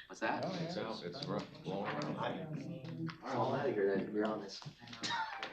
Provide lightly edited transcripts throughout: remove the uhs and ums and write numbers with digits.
What's that? It's rough. Blowing around. All out of here, to be honest.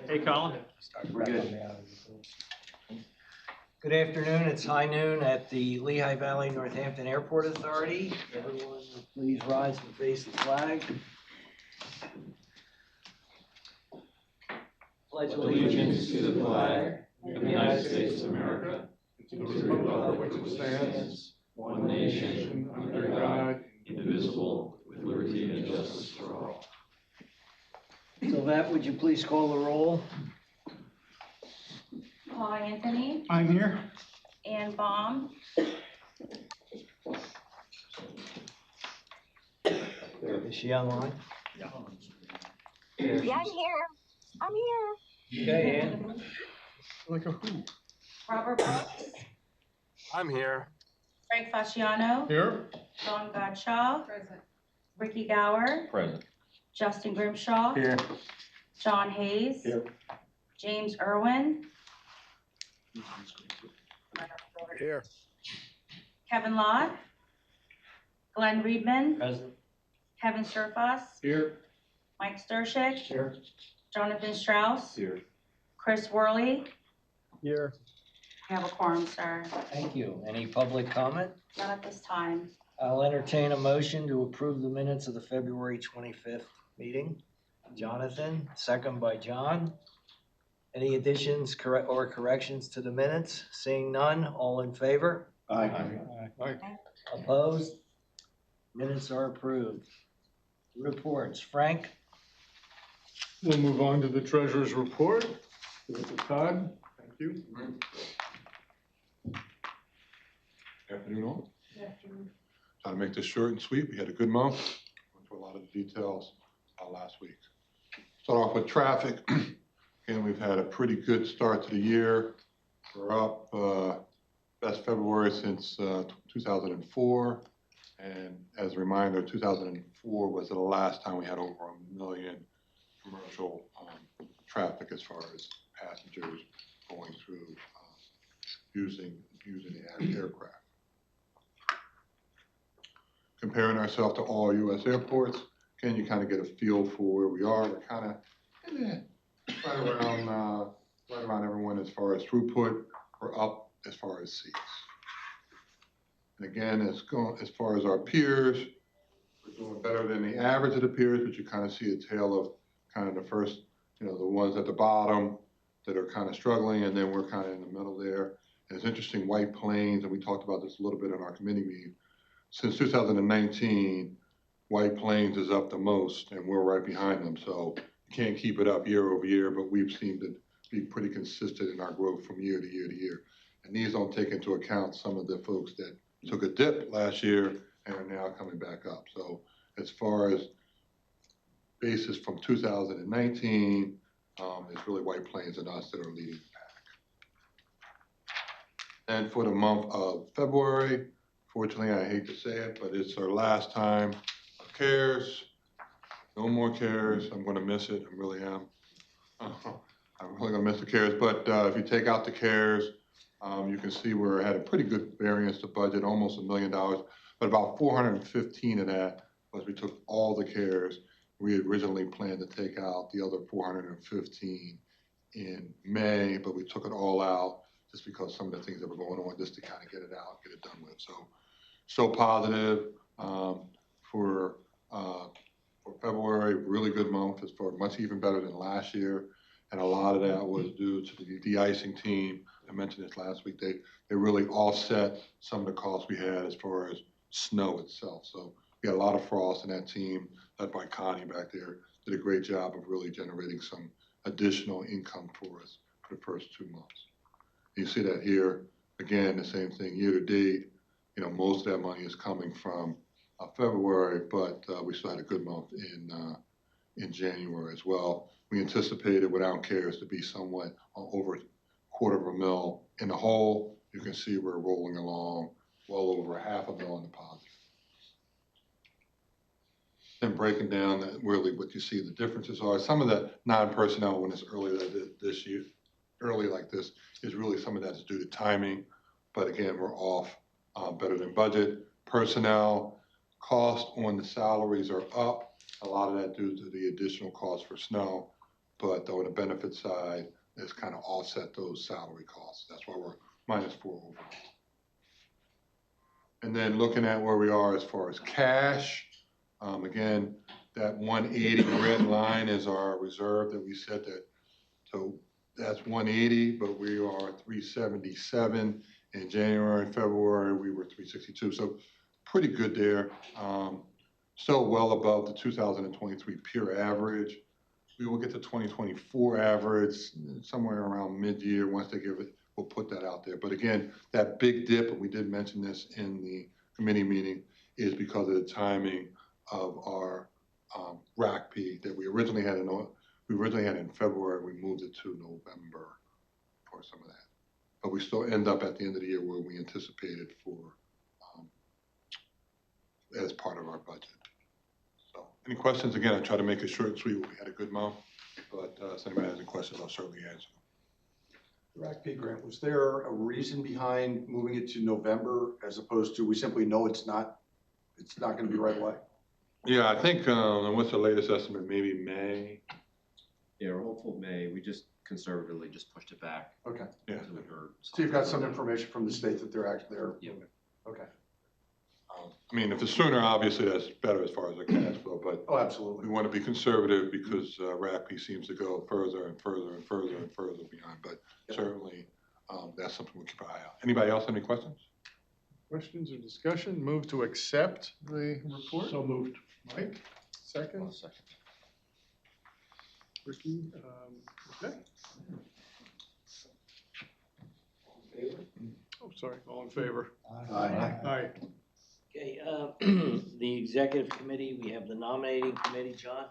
Hey, Colin. We're good. Good afternoon. It's high noon at the Lehigh Valley Northampton Airport Authority. Everyone, please rise and face the flag. Pledge Allegiance to the flag of the United States of America, to the republic which stands, one nation, under God, indivisible, with liberty and justice for all. Sylvette, would you please call the roll? Paul Anthony, I'm here. Ann Baum, Is she online? Yeah, I'm here. I'm here. Okay, Ann. Like a who? Robert Brooks, I'm here. Frank Fasciano, Here? Dawn Godshaw, Ricky Gower, Present. Justin Grimshaw, Here. John Hayes, Here. James Irwin, Here. Kevin Lott, Glenn Reedman, Present. Kevin Surface, Here. Mike Stershik, Here. Jonathan Strauss, Here. Chris Worley. Here. We have a quorum, sir. Thank you. Any public comment? Not at this time. I'll entertain a motion to approve the minutes of the February 25th meeting. Jonathan, second by John. Any additions or corrections to the minutes? Seeing none, all in favor? Aye. Opposed? Minutes are approved. Reports. Frank? We'll move on to the treasurer's report. Give it to Todd. Thank you. Afternoon all. Try to make this short and sweet. We had a good month. Went through a lot of the details last week. Start off with traffic. Again, we've had a pretty good start to the year. We're up best February since 2004. And as a reminder, 2004 was the last time we had over 1 million commercial traffic as far as passengers going through using the aircraft. Comparing ourselves to all U.S. airports, again, you kind of get a feel for where we are. We're kind of right around everyone as far as throughput. We're up as far as seats. And again, as far as our peers, we're doing better than the average of the peers, but you kind of see a tail of kind of the first, the ones at the bottom that are kind of struggling, and then we're kind of in the middle there. And it's interesting, White Plains, and we talked about this a little bit in our committee meeting. Since 2019, White Plains is up the most, and we're right behind them. So you can't keep it up year over year, but we've seemed to be pretty consistent in our growth from year to year to year. And these don't take into account some of the folks that took a dip last year and are now coming back up. So as far as basis from 2019, it's really White Plains and us that are leading the pack. And for the month of February, fortunately, I hate to say it, but it's our last time of CARES. No more CARES. I'm going to miss it. I really am. I'm really going to miss the CARES. But if you take out the CARES, you can see we had a pretty good variance to budget, almost $1 million. But about 415 of that was we took all the CARES. We had originally planned to take out the other 415 in May, but we took it all out just because some of the things that were going on, just to kind of get it out, get it done with. So positive for February, really good month as far, much even better than last year. And a lot of that was due to the de-icing team. I mentioned this last week. They really offset some of the costs we had as far as snow itself. So we had a lot of frost in that team, led by Connie back there. Did a great job of really generating some additional income for us for the first 2 months. You see that here, again, the same thing, year to date, most of that money is coming from February, but we still had a good month in January as well. We anticipated without CARES to be somewhat over $250,000 in the hole. You can see we're rolling along well over $500,000 in the positive. Then breaking down that, really what you see the differences are. Some of the non-personnel when it's early this year, early like this, is really some of that is due to timing. But again, we're off better than budget. Personnel, costs on the salaries are up. A lot of that due to the additional cost for snow, but on the benefit side, it's kind of offset those salary costs. That's why we're -4 overall. And then looking at where we are as far as cash, again, that 180 red line is our reserve that we set that. So that's 180, but we are 377. In January and February, we were 362. So pretty good there. Still well above the 2023 peer average. We will get the 2024 average somewhere around mid-year. Once they give it, we'll put that out there. But again, that big dip, and we did mention this in the committee meeting, is because of the timing of our RACP that we originally had in February. We moved it to November for some of that. But we still end up at the end of the year where we anticipated for as part of our budget. So any questions? Again, I try to make it short and sweet. We had a good month, but if anybody has any questions, I'll certainly answer them. The RACP grant, was there a reason behind moving it to November as opposed to we simply know it's not going to be right away? Yeah, I think, what's the latest estimate? Maybe May? Yeah, we're hopeful May. We just conservatively just pushed it back. Okay. Yeah. Until we heard. So you've got some information from the state that they're actually there? Yeah. Okay. I mean, if the sooner, obviously, that's better as far as our cash flow, but Oh, absolutely. we want to be conservative because RACP seems to go further and further and further and further behind, but certainly that's something we'll keep an eye out. Anybody else have any questions? Questions or discussion? Move to accept the report? So moved. Mike, second? One second. Ricky, okay. Oh, sorry, all in favor? Aye. Aye. Okay, the executive committee, we have the nominating committee, John?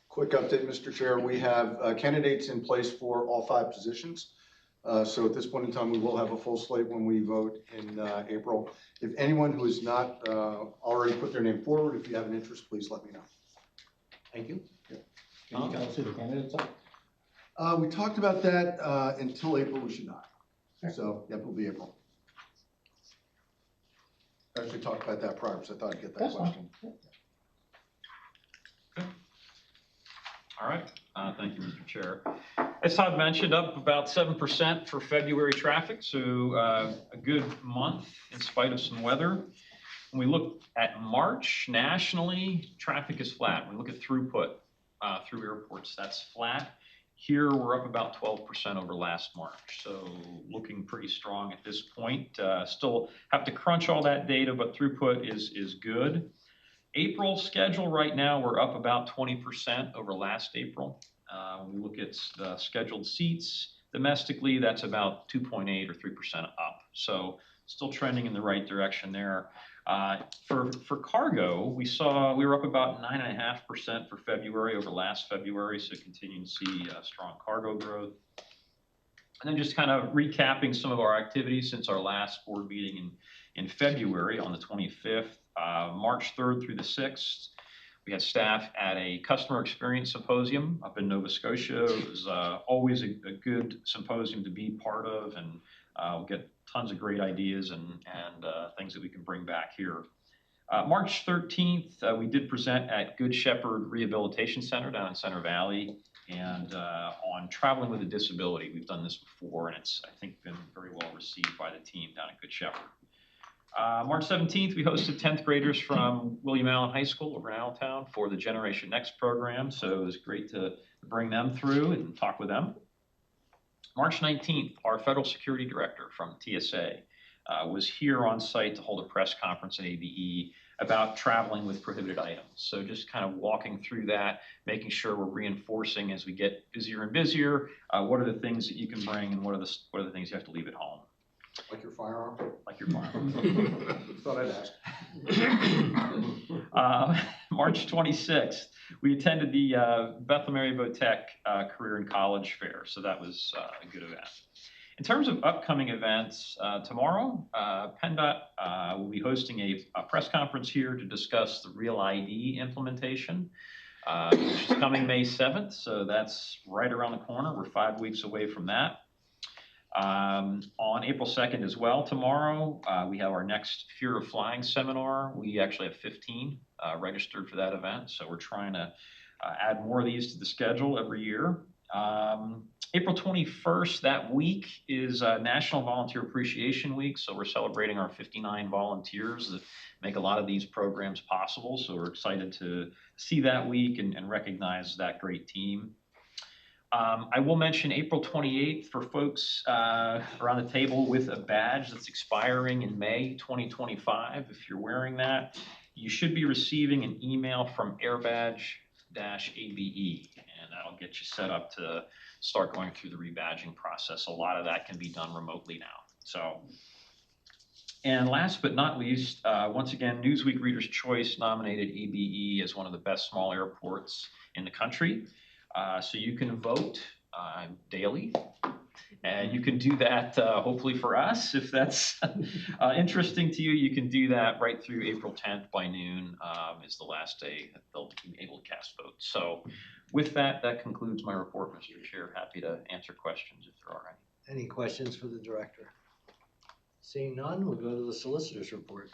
Quick update, Mr. Chair. We have candidates in place for all 5 positions. So at this point in time, we will have a full slate when we vote in April. If anyone who has not already put their name forward, if you have an interest, please let me know. Thank you. Can you tell us who the candidates are? We talked about that until April, we should not. So, yep, it'll be April. I actually talked about that prior, because I thought I'd get that That's fine. question. All right, thank you, Mr. Chair. As Todd mentioned, up about 7% for February traffic, so a good month in spite of some weather. When we look at March nationally, traffic is flat. When we look at throughput through airports, that's flat. Here, we're up about 12% over last March, so looking pretty strong at this point. Still have to crunch all that data, but throughput is good. April schedule right now, we're up about 20% over last April. When we look at the scheduled seats domestically, that's about 2.8 or 3% up. So still trending in the right direction there. For cargo, we were up about 9.5% for February over last February, so continuing to see strong cargo growth. And then just kind of recapping some of our activities since our last board meeting in February on the 25th, March 3rd through the 6th. We had staff at a customer experience symposium up in Nova Scotia. It was always a good symposium to be part of, and we'll get tons of great ideas and things that we can bring back here. March 13th, we did present at Good Shepherd Rehabilitation Center down in Center Valley, and on traveling with a disability. We've done this before, and it's, I think, been very well received by the team down at Good Shepherd. March 17th, we hosted 10th graders from William Allen High School over in Allentown for the Generation Next program, so it was great to bring them through and talk with them. March 19th, our Federal Security Director from TSA was here on site to hold a press conference at ABE about traveling with prohibited items. So just kind of walking through that, making sure we're reinforcing as we get busier and busier, what are the things that you can bring and what are the things you have to leave at home. Like your firearm? Like your firearm. Thought I'd ask. March 26th, we attended the Bethel Mary Votech Career and College Fair, so that was a good event. In terms of upcoming events, tomorrow, PennDOT will be hosting a press conference here to discuss the Real ID implementation, which is coming May 7th, so that's right around the corner. We're 5 weeks away from that. On April 2nd as well, tomorrow, we have our next Fear of Flying seminar. We actually have 15 registered for that event, so we're trying to add more of these to the schedule every year. April 21st, that week, is National Volunteer Appreciation Week, so we're celebrating our 59 volunteers that make a lot of these programs possible, so we're excited to see that week and recognize that great team. I will mention April 28th for folks around the table with a badge that's expiring in May 2025. If you're wearing that, you should be receiving an email from airbadge-ABE, and that'll get you set up to start going through the rebadging process. A lot of that can be done remotely now. So, and last but not least, once again, Newsweek Reader's Choice nominated ABE as one of the best small airports in the country. So you can vote daily, and you can do that hopefully for us. If that's interesting to you, you can do that right through April 10th by noon is the last day that they'll be able to cast votes. So with that, that concludes my report, Mr. Chair. Happy to answer questions if there are any. Any questions for the director? Seeing none, we'll go to the solicitor's report.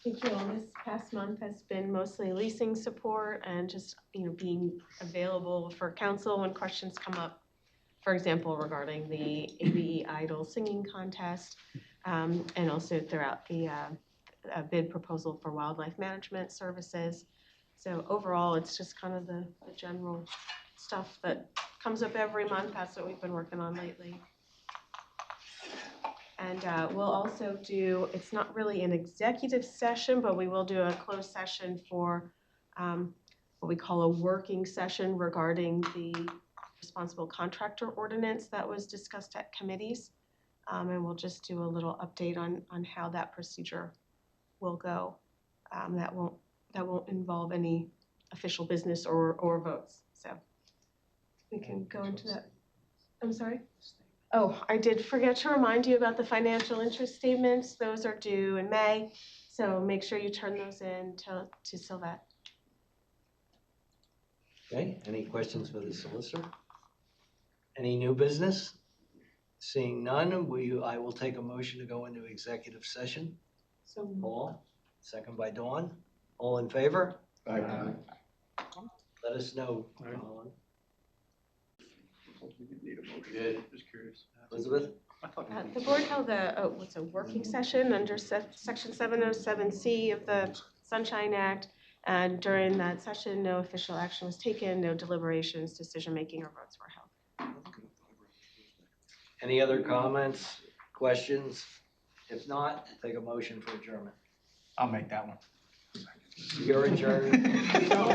Thank you. All this past month has been mostly leasing support and just, being available for council when questions come up. For example, regarding the ABE Idol singing contest, and also throughout the bid proposal for wildlife management services. So overall, it's just kind of the general stuff that comes up every month. That's what we've been working on lately. And we'll also do, it's not really an executive session, but we will do a closed session for what we call a working session regarding the responsible contractor ordinance that was discussed at committees. And we'll just do a little update on how that procedure will go. That won't involve any official business or votes. So we can go into that. I'm sorry? Oh, I did forget to remind you about the financial interest statements. Those are due in May, so make sure you turn those in to Sylvette. Okay, any questions for the solicitor? Any new business? Seeing none, I will take a motion to go into executive session. So Paul, second by Dawn. All in favor? Aye. Let us know. Aye. Colin. Good, just curious. Elizabeth? the board held a working session under section 707C of the Sunshine Act. And during that session, no official action was taken, no deliberations, decision-making, or votes were held. Any other comments, questions? If not, take a motion for adjournment. I'll make that one. You're adjourned.